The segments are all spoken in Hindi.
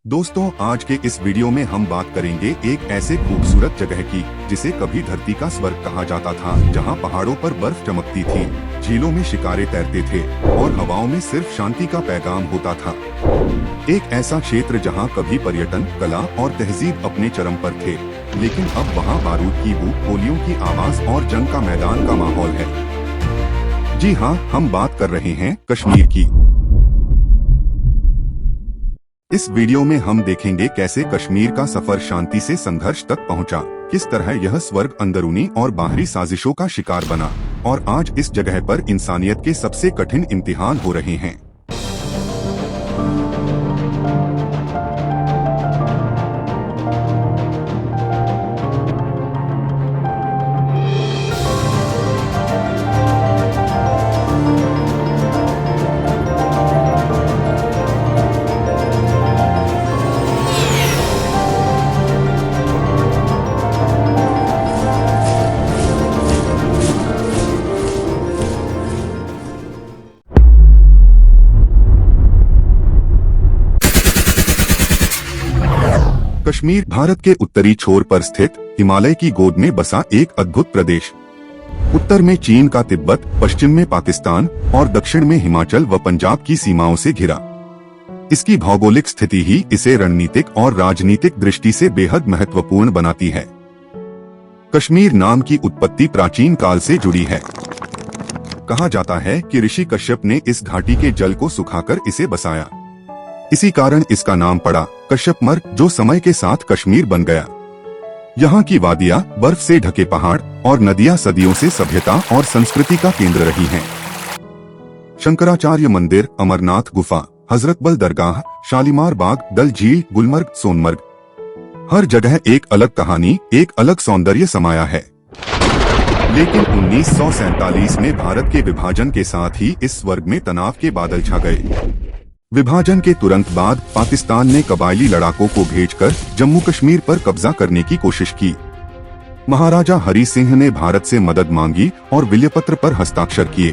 दोस्तों, आज के इस वीडियो में हम बात करेंगे एक ऐसे खूबसूरत जगह की जिसे कभी धरती का स्वर्ग कहा जाता था, जहां पहाड़ों पर बर्फ चमकती थी, झीलों में शिकारे तैरते थे और हवाओं में सिर्फ शांति का पैगाम होता था। एक ऐसा क्षेत्र जहां कभी पर्यटन, कला और तहजीब अपने चरम पर थे, लेकिन अब वहां बारूद की बू, गोलियों की आवाज और जंग का मैदान का माहौल है। जी हाँ, हम बात कर रहे हैं कश्मीर की। इस वीडियो में हम देखेंगे कैसे कश्मीर का सफर शांति से संघर्ष तक पहुंचा, किस तरह यह स्वर्ग अंदरूनी और बाहरी साजिशों का शिकार बना, और आज इस जगह पर इंसानियत के सबसे कठिन इम्तिहान हो रहे हैं। कश्मीर भारत के उत्तरी छोर पर स्थित हिमालय की गोद में बसा एक अद्भुत प्रदेश। उत्तर में चीन का तिब्बत, पश्चिम में पाकिस्तान और दक्षिण में हिमाचल व पंजाब की सीमाओं से घिरा। इसकी भौगोलिक स्थिति ही इसे रणनीतिक और राजनीतिक दृष्टि से बेहद महत्वपूर्ण बनाती है। कश्मीर नाम की उत्पत्ति प्राचीन काल से जुड़ी है। कहा जाता है कि ऋषि कश्यप ने इस घाटी के जल को सुखाकर इसे बसाया। इसी कारण इसका नाम पड़ा कश्यप मार्ग, जो समय के साथ कश्मीर बन गया। यहाँ की वादियाँ, बर्फ से ढके पहाड़ और नदियाँ सदियों से सभ्यता और संस्कृति का केंद्र रही हैं। शंकराचार्य मंदिर, अमरनाथ गुफा, हजरतबल दरगाह, शालीमार बाग, डल झील, गुलमर्ग, सोनमर्ग, हर जगह एक अलग कहानी, एक अलग सौंदर्य समाया है। लेकिन 1947 में भारत के विभाजन के साथ ही इस स्वर्ग में तनाव के बादल छा गए। विभाजन के तुरंत बाद पाकिस्तान ने कबायली लड़ाकों को भेजकर जम्मू कश्मीर पर कब्जा करने की कोशिश की। महाराजा हरि सिंह ने भारत से मदद मांगी और विलयपत्र पर हस्ताक्षर किए।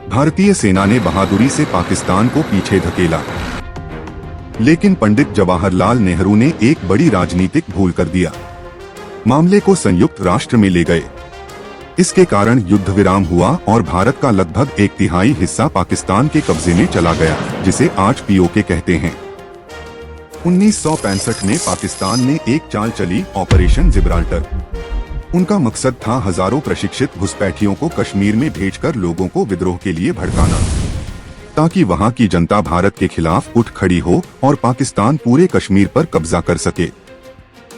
भारतीय सेना ने बहादुरी से पाकिस्तान को पीछे धकेला, लेकिन पंडित जवाहरलाल नेहरू ने एक बड़ी राजनीतिक भूल कर दिया। मामले को संयुक्त राष्ट्र में ले गए। इसके कारण युद्ध विराम हुआ और भारत का लगभग 1/3 हिस्सा पाकिस्तान के कब्जे में चला गया, जिसे आज पीओके कहते हैं। 1965 में पाकिस्तान ने एक चाल चली, ऑपरेशन जिब्राल्टर। उनका मकसद था हजारों प्रशिक्षित घुसपैठियों को कश्मीर में भेजकर लोगों को विद्रोह के लिए भड़काना, ताकि वहां की जनता भारत के खिलाफ उठ खड़ी हो और पाकिस्तान पूरे कश्मीर पर कब्जा कर सके।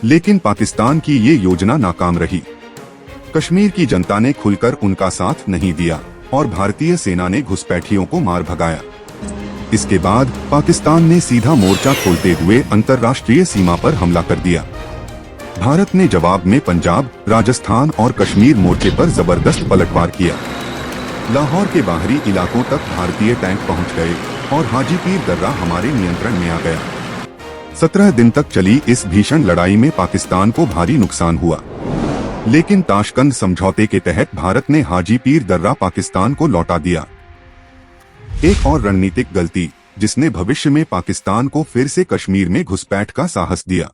लेकिन पाकिस्तान की ये योजना नाकाम रही। कश्मीर की जनता ने खुलकर उनका साथ नहीं दिया और भारतीय सेना ने घुसपैठियों को मार भगाया। इसके बाद पाकिस्तान ने सीधा मोर्चा खोलते हुए अंतर्राष्ट्रीय सीमा पर हमला कर दिया। भारत ने जवाब में पंजाब, राजस्थान और कश्मीर मोर्चे पर जबरदस्त पलटवार किया। लाहौर के बाहरी इलाकों तक भारतीय टैंक पहुंच गए और हाजीपीर दर्रा हमारे नियंत्रण में आ गया। 17 दिन तक चली इस भीषण लड़ाई में पाकिस्तान को भारी नुकसान हुआ, लेकिन ताशकंद समझौते के तहत भारत ने हाजीपीर दर्रा पाकिस्तान को लौटा दिया। एक और रणनीतिक गलती, जिसने भविष्य में पाकिस्तान को फिर से कश्मीर में घुसपैठ का साहस दिया।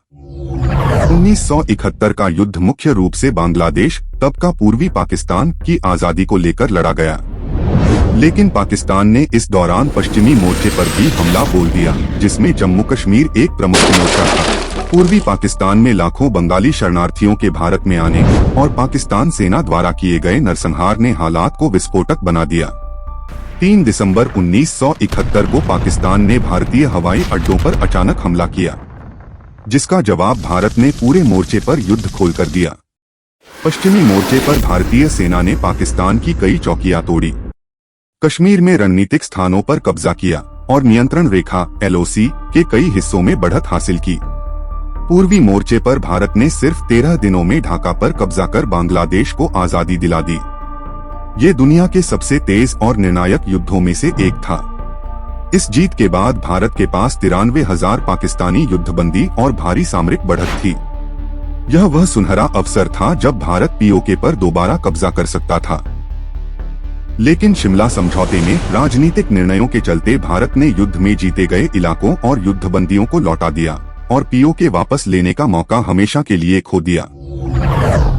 1971 का युद्ध मुख्य रूप से बांग्लादेश, तब का पूर्वी पाकिस्तान, की आजादी को लेकर लड़ा गया। लेकिन पाकिस्तान ने इस दौरान पश्चिमी मोर्चे पर भी हमला बोल दिया, जिसमें जम्मू कश्मीर एक प्रमुख मोर्चा था। पूर्वी पाकिस्तान में लाखों बंगाली शरणार्थियों के भारत में आने और पाकिस्तान सेना द्वारा किए गए नरसंहार ने हालात को विस्फोटक बना दिया। 3 दिसंबर 1971 को पाकिस्तान ने भारतीय हवाई अड्डों पर अचानक हमला किया, जिसका जवाब भारत ने पूरे मोर्चे पर युद्ध खोलकर दिया। पश्चिमी मोर्चे पर भारतीय सेना ने पाकिस्तान की कई चौकियां तोड़ी, कश्मीर में रणनीतिक स्थानों पर कब्जा किया और नियंत्रण रेखा LOC के कई हिस्सों में बढ़त हासिल की। पूर्वी मोर्चे पर भारत ने सिर्फ 13 दिनों में ढाका पर कब्जा कर बांग्लादेश को आजादी दिला दी। ये दुनिया के सबसे तेज और निर्णायक युद्धों में से एक था। इस जीत के बाद भारत के पास 93,000 पाकिस्तानी युद्धबंदी और भारी सामरिक बढ़त थी। यह वह सुनहरा अवसर था जब भारत पीओके पर दोबारा कब्जा कर सकता था। लेकिन शिमला समझौते में राजनीतिक निर्णयों के चलते भारत ने युद्ध में जीते गए इलाकों और युद्धबंदियों को लौटा दिया और पीओके वापस लेने का मौका हमेशा के लिए खो दिया।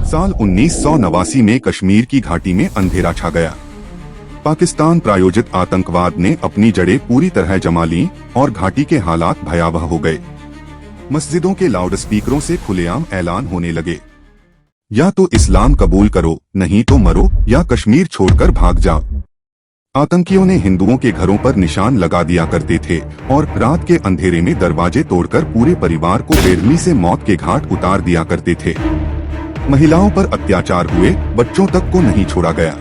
साल 1989 में कश्मीर की घाटी में अंधेरा छा गया। पाकिस्तान प्रायोजित आतंकवाद ने अपनी जड़ें पूरी तरह जमा लीं और घाटी के हालात भयावह हो गए। मस्जिदों के लाउडस्पीकरों से खुलेआम ऐलान होने लगे, या तो इस्लाम कबूल करो, नहीं तो मरो, या कश्मीर छोड़कर भाग जाओ। आतंकियों ने हिंदुओं के घरों पर निशान लगा दिया करते थे और रात के अंधेरे में दरवाजे तोड़कर पूरे परिवार को बेरहमी से मौत के घाट उतार दिया करते थे। महिलाओं पर अत्याचार हुए, बच्चों तक को नहीं छोड़ा गया।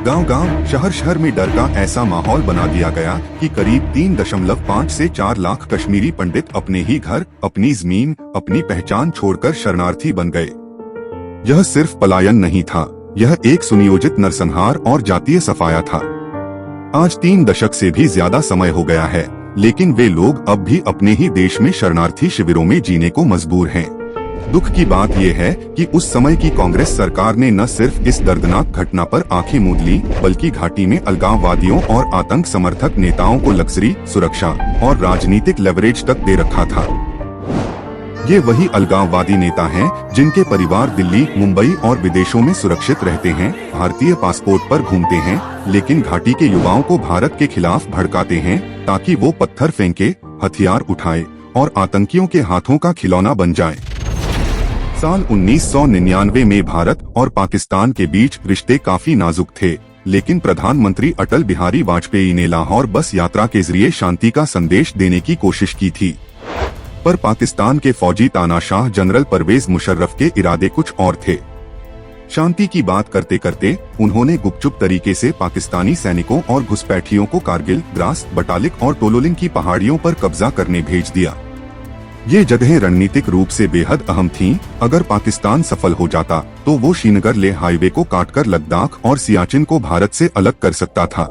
गांव-गांव, शहर-शहर में डर का ऐसा माहौल बना दिया गया कि करीब 3.5 से 4 लाख कश्मीरी पंडित अपने ही घर, अपनी जमीन, अपनी पहचान छोड़कर शरणार्थी बन गए। यह सिर्फ पलायन नहीं था, यह एक सुनियोजित नरसंहार और जातीय सफाया था। आज 3 दशक से भी ज्यादा समय हो गया है, लेकिन वे लोग अब भी अपने ही देश में शरणार्थी शिविरों में जीने को मजबूर हैं। दुख की बात यह है कि उस समय की कांग्रेस सरकार ने न सिर्फ इस दर्दनाक घटना पर आंखें मूंद ली, बल्कि घाटी में अलगाववादियों और आतंक समर्थक नेताओं को लग्जरी, सुरक्षा और राजनीतिक लेवरेज तक दे रखा था। ये वही अलगाववादी नेता हैं जिनके परिवार दिल्ली, मुंबई और विदेशों में सुरक्षित रहते हैं, भारतीय पासपोर्ट पर घूमते हैं, लेकिन घाटी के युवाओं को भारत के खिलाफ भड़काते हैं ताकि वो पत्थर फेंके, हथियार उठाए और आतंकियों के हाथों का खिलौना बन जाए। साल 1999 में भारत और पाकिस्तान के बीच रिश्ते काफी नाजुक थे, लेकिन प्रधानमंत्री अटल बिहारी वाजपेयी ने लाहौर बस यात्रा के जरिए शांति का संदेश देने की कोशिश की थी। पर पाकिस्तान के फौजी तानाशाह जनरल परवेज मुशर्रफ के इरादे कुछ और थे। शांति की बात करते करते उन्होंने गुपचुप तरीके से पाकिस्तानी सैनिकों और घुसपैठियों को कारगिल, द्रास, बटालिक और टोलोलिंग की पहाड़ियों पर कब्जा करने भेज दिया। ये जगहें रणनीतिक रूप से बेहद अहम थीं। अगर पाकिस्तान सफल हो जाता तो वो श्रीनगर ले हाईवे को काटकर लद्दाख और सियाचिन को भारत से अलग कर सकता था।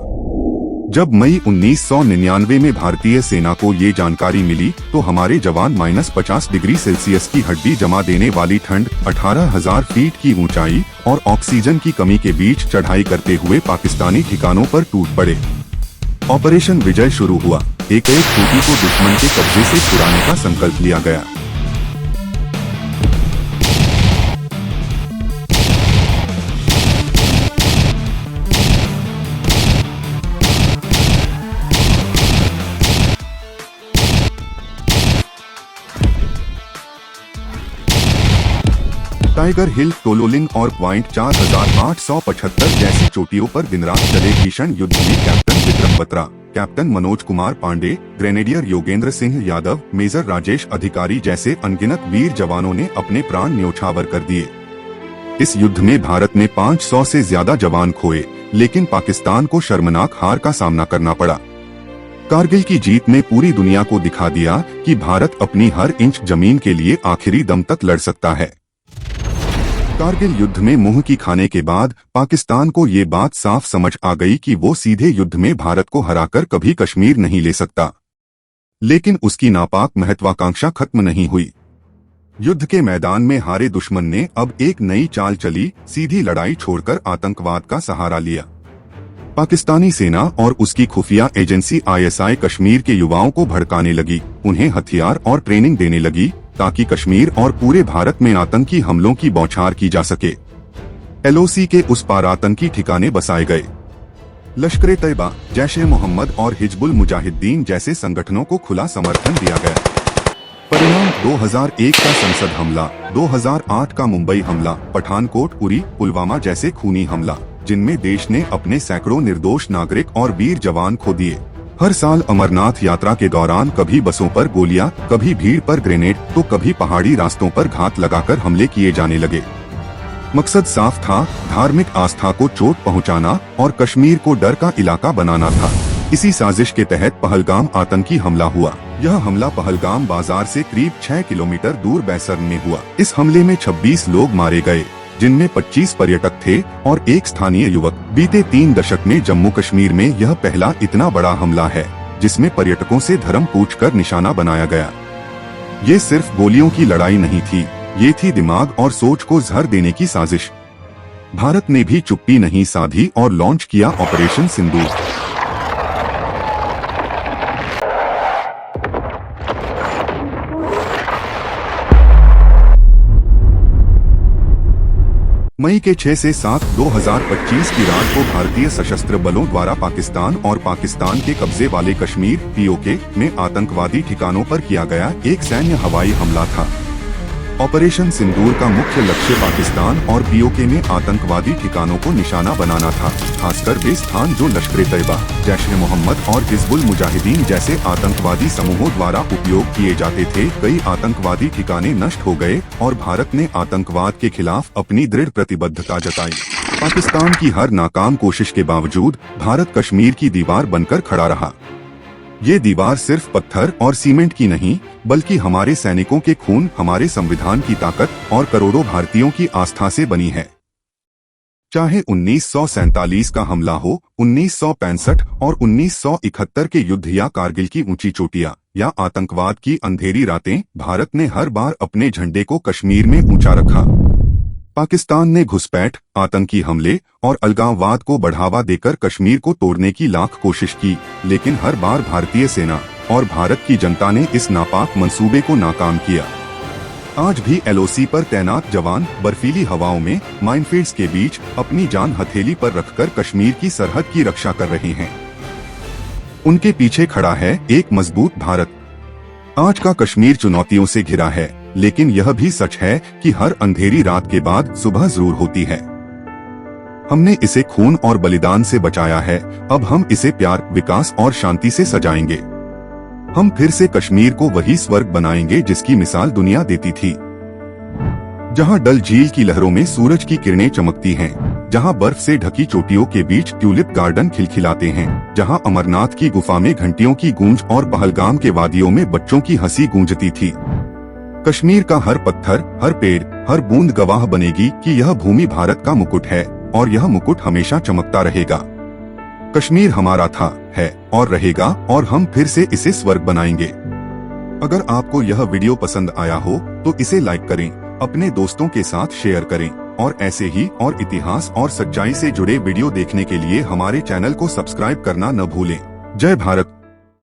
जब मई 1999 में भारतीय सेना को ये जानकारी मिली तो हमारे जवान -50 डिग्री सेल्सियस की हड्डी जमा देने वाली ठंड, 18,000 फीट की ऊंचाई और ऑक्सीजन की कमी के बीच चढ़ाई करते हुए पाकिस्तानी ठिकानों पर टूट पड़े। ऑपरेशन विजय शुरू हुआ। एक खूंटी को दुश्मन के कब्जे से छुड़ाने का संकल्प लिया गया। टाइगर हिल, टोलोलिंग और पॉइंट 4875 जैसी चोटियों पर दिन रात चले भीषण युद्ध में captain Vikram Batra, captain Manoj Kumar Pandey, grenadier Yogendra Singh Yadav, major Rajesh Adhikari जैसे अनगिनत वीर जवानों ने अपने प्राण न्योछावर कर दिए। इस युद्ध में भारत ने 500 से ज्यादा जवान खोए, लेकिन पाकिस्तान को शर्मनाक हार का सामना करना पड़ा। कारगिल की जीत ने पूरी दुनिया को दिखा दिया कि भारत अपनी हर इंच जमीन के लिए आखिरी दम तक लड़ सकता है। कारगिल युद्ध में मुंह की खाने के बाद पाकिस्तान को ये बात साफ समझ आ गई कि वो सीधे युद्ध में भारत को हराकर कभी कश्मीर नहीं ले सकता। लेकिन उसकी नापाक महत्वाकांक्षा खत्म नहीं हुई। युद्ध के मैदान में हारे दुश्मन ने अब एक नई चाल चली, सीधी लड़ाई छोड़कर आतंकवाद का सहारा लिया। पाकिस्तानी सेना और उसकी खुफिया एजेंसी ISI कश्मीर के युवाओं को भड़काने लगी, उन्हें हथियार और ट्रेनिंग देने लगी ताकि कश्मीर और पूरे भारत में आतंकी हमलों की बौछार की जा सके। LOC के उस पार आतंकी ठिकाने बसाए गए। लश्कर-ए-तैयबा, जैश-ए-मोहम्मद और हिजबुल मुजाहिदीन जैसे संगठनों को खुला समर्थन दिया गया। परिणाम 2001 का संसद हमला, 2008 का मुंबई हमला, पठानकोट, उरी, पुलवामा जैसे खूनी हमला, जिनमें देश ने अपने सैकड़ों निर्दोष नागरिक और वीर जवान खो दिए। हर साल अमरनाथ यात्रा के दौरान कभी बसों पर गोलियां, कभी भीड़ पर ग्रेनेड, तो कभी पहाड़ी रास्तों पर घात लगाकर हमले किए जाने लगे। मकसद साफ था, धार्मिक आस्था को चोट पहुंचाना और कश्मीर को डर का इलाका बनाना था। इसी साजिश के तहत पहलगाम आतंकी हमला हुआ। यह हमला पहलगाम बाजार से करीब 6 किलोमीटर दूर बैसर्न में हुआ। इस हमले में 26 लोग मारे गए, जिनमें 25 पर्यटक थे और एक स्थानीय युवक। बीते 3 दशक में जम्मू कश्मीर में यह पहला इतना बड़ा हमला है जिसमें पर्यटकों से धर्म पूछकर निशाना बनाया गया। ये सिर्फ गोलियों की लड़ाई नहीं थी, ये थी दिमाग और सोच को जहर देने की साजिश। भारत ने भी चुप्पी नहीं साधी और लॉन्च किया ऑपरेशन सिंदूर। मई के 6 से 7, 2025 की रात को भारतीय सशस्त्र बलों द्वारा पाकिस्तान और पाकिस्तान के कब्जे वाले कश्मीर (पीओके) में आतंकवादी ठिकानों पर किया गया एक सैन्य हवाई हमला था। ऑपरेशन सिंदूर का मुख्य लक्ष्य पाकिस्तान और पीओके में आतंकवादी ठिकानों को निशाना बनाना था, खासकर वे स्थान जो लश्कर-ए-तैयबा, जैश-ए-मोहम्मद और हिजबुल मुजाहिदीन जैसे आतंकवादी समूहों द्वारा उपयोग किए जाते थे। कई आतंकवादी ठिकाने नष्ट हो गए और भारत ने आतंकवाद के खिलाफ अपनी दृढ़ प्रतिबद्धता जताई। पाकिस्तान की हर नाकाम कोशिश के बावजूद भारत कश्मीर की दीवार बनकर खड़ा रहा। ये दीवार सिर्फ पत्थर और सीमेंट की नहीं, बल्कि हमारे सैनिकों के खून, हमारे संविधान की ताकत और करोड़ों भारतीयों की आस्था से बनी है। चाहे 1947 का हमला हो, 1965 और 1971 के युद्ध या कारगिल की ऊंची चोटियां या आतंकवाद की अंधेरी रातें, भारत ने हर बार अपने झंडे को कश्मीर में ऊंचा रखा। पाकिस्तान ने घुसपैठ, आतंकी हमले और अलगाववाद को बढ़ावा देकर कश्मीर को तोड़ने की लाख कोशिश की, लेकिन हर बार भारतीय सेना और भारत की जनता ने इस नापाक मंसूबे को नाकाम किया। आज भी एलओसी पर तैनात जवान बर्फीली हवाओं में माइनफील्ड्स के बीच अपनी जान हथेली पर रखकर कश्मीर की सरहद की रक्षा कर रहे हैं। उनके पीछे खड़ा है एक मजबूत भारत। आज का कश्मीर चुनौतियों से घिरा है, लेकिन यह भी सच है कि हर अंधेरी रात के बाद सुबह जरूर होती है। हमने इसे खून और बलिदान से बचाया है, अब हम इसे प्यार, विकास और शांति से सजाएंगे। हम फिर से कश्मीर को वही स्वर्ग बनाएंगे जिसकी मिसाल दुनिया देती थी, जहां डल झील की लहरों में सूरज की किरणें चमकती हैं, जहां बर्फ से ढकी चोटियों के बीच ट्यूलिप गार्डन खिलखिलाते हैं, जहां अमरनाथ की गुफा में घंटियों की गूंज और पहलगाम के वादियों में बच्चों की हंसी गूंजती थी। कश्मीर का हर पत्थर, हर पेड़, हर बूंद गवाह बनेगी कि यह भूमि भारत का मुकुट है और यह मुकुट हमेशा चमकता रहेगा। कश्मीर हमारा था, है और रहेगा, और हम फिर से इसे स्वर्ग बनाएंगे। अगर आपको यह वीडियो पसंद आया हो तो इसे लाइक करें, अपने दोस्तों के साथ शेयर करें और ऐसे ही और इतिहास और सच्चाई से जुड़े वीडियो देखने के लिए हमारे चैनल को सब्सक्राइब करना न भूलें। जय भारत।